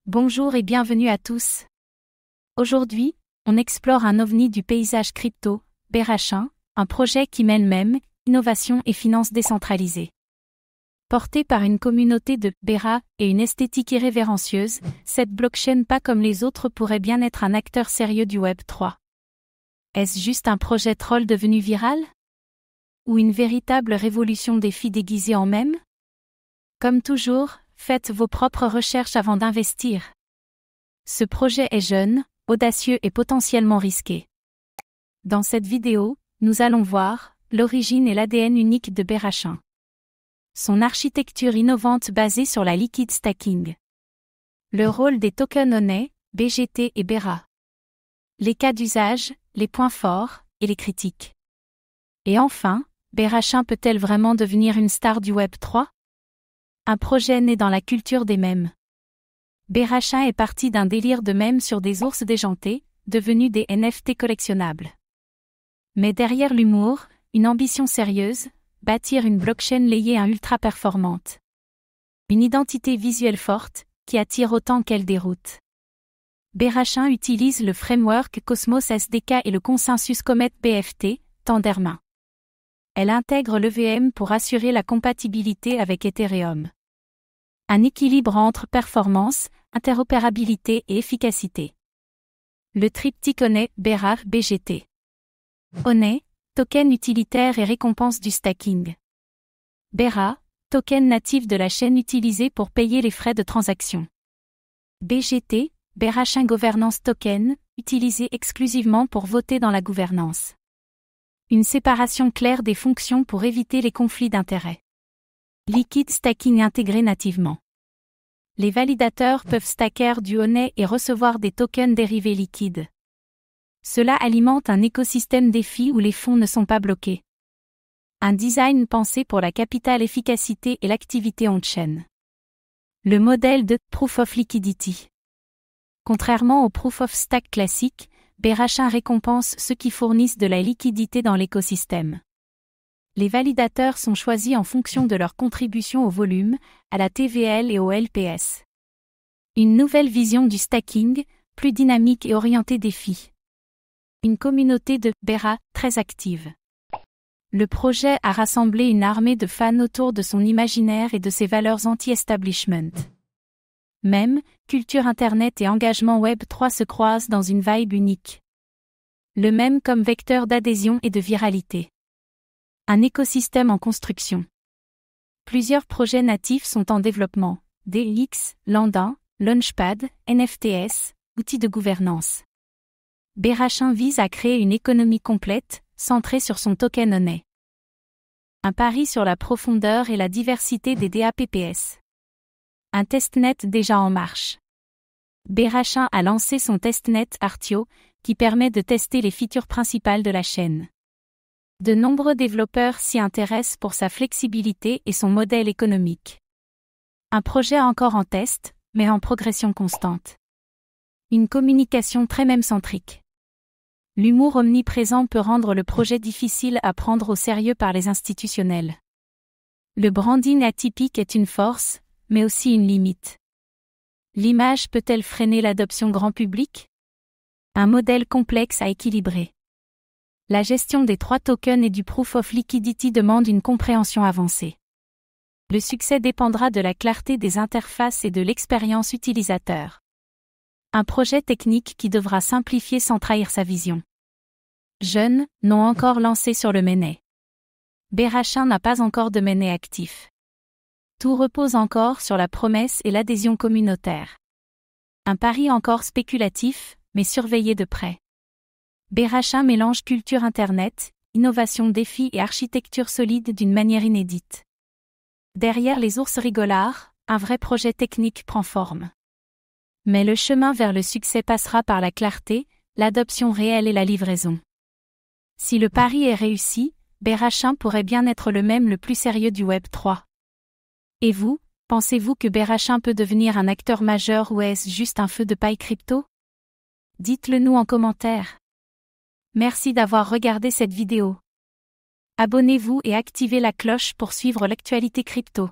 Bonjour et bienvenue à tous. Aujourd'hui, on explore un ovni du paysage crypto, Berachain, un projet qui mêle même innovation et finances décentralisées. Porté par une communauté de Bera et une esthétique irrévérencieuse, cette blockchain pas comme les autres pourrait bien être un acteur sérieux du Web 3. Est-ce juste un projet troll devenu viral? Ou une véritable révolution des filles déguisées en mème? Comme toujours, faites vos propres recherches avant d'investir. Ce projet est jeune, audacieux et potentiellement risqué. Dans cette vidéo, nous allons voir l'origine et l'ADN unique de Berachain. Son architecture innovante basée sur la liquid stacking. Le rôle des tokens Honey, BGT et Bera. Les cas d'usage, les points forts et les critiques. Et enfin, Berachain peut-elle vraiment devenir une star du Web 3? Un projet né dans la culture des mèmes. Berachain est parti d'un délire de mèmes sur des ours déjantés, devenus des NFT collectionnables. Mais derrière l'humour, une ambition sérieuse, bâtir une blockchain layée ultra performante. Une identité visuelle forte, qui attire autant qu'elle déroute. Berachain utilise le framework Cosmos SDK et le consensus Comet BFT, Tendermint. Elle intègre l'EVM pour assurer la compatibilité avec Ethereum. Un équilibre entre performance, interopérabilité et efficacité. Le triptyque Honey, Bera, BGT. Honey, token utilitaire et récompense du stacking. Bera, token natif de la chaîne utilisé pour payer les frais de transaction. BGT, Berachain Governance Token, utilisé exclusivement pour voter dans la gouvernance. Une séparation claire des fonctions pour éviter les conflits d'intérêts. Liquid stacking intégré nativement. Les validateurs peuvent stacker du Honey et recevoir des tokens dérivés liquides. Cela alimente un écosystème DeFi où les fonds ne sont pas bloqués. Un design pensé pour la capitale efficacité et l'activité on-chain. Le modèle de Proof of Liquidity. Contrairement au Proof of Stack classique, Berachain récompense ceux qui fournissent de la liquidité dans l'écosystème. Les validateurs sont choisis en fonction de leur contribution au volume, à la TVL et au LPS. Une nouvelle vision du stacking, plus dynamique et orientée DeFi. Une communauté de Bera très active. Le projet a rassemblé une armée de fans autour de son imaginaire et de ses valeurs anti-establishment. Même, culture Internet et engagement Web 3 se croisent dans une vibe unique. Le mème comme vecteur d'adhésion et de viralité. Un écosystème en construction. Plusieurs projets natifs sont en développement, DX, Landin, Launchpad, NFTS, outils de gouvernance. Berachain vise à créer une économie complète, centrée sur son token Honey. Un pari sur la profondeur et la diversité des DApps. Un testnet déjà en marche. Berachain a lancé son testnet Artio, qui permet de tester les features principales de la chaîne. De nombreux développeurs s'y intéressent pour sa flexibilité et son modèle économique. Un projet encore en test, mais en progression constante. Une communication très mème-centrique. L'humour omniprésent peut rendre le projet difficile à prendre au sérieux par les institutionnels. Le branding atypique est une force, mais aussi une limite. L'image peut-elle freiner l'adoption grand public? Un modèle complexe à équilibrer. La gestion des 3 tokens et du Proof of Liquidity demande une compréhension avancée. Le succès dépendra de la clarté des interfaces et de l'expérience utilisateur. Un projet technique qui devra simplifier sans trahir sa vision. Jeunes, non encore lancés sur le mainnet. Berachain n'a pas encore de mainnet actif. Tout repose encore sur la promesse et l'adhésion communautaire. Un pari encore spéculatif, mais surveillé de près. Berachain mélange culture Internet, innovation DeFi et architecture solide d'une manière inédite. Derrière les ours rigolards, un vrai projet technique prend forme. Mais le chemin vers le succès passera par la clarté, l'adoption réelle et la livraison. Si le pari est réussi, Berachain pourrait bien être le mème le plus sérieux du Web 3. Et vous, pensez-vous que Berachain peut devenir un acteur majeur ou est-ce juste un feu de paille crypto? Dites-le nous en commentaire. Merci d'avoir regardé cette vidéo. Abonnez-vous et activez la cloche pour suivre l'actualité crypto.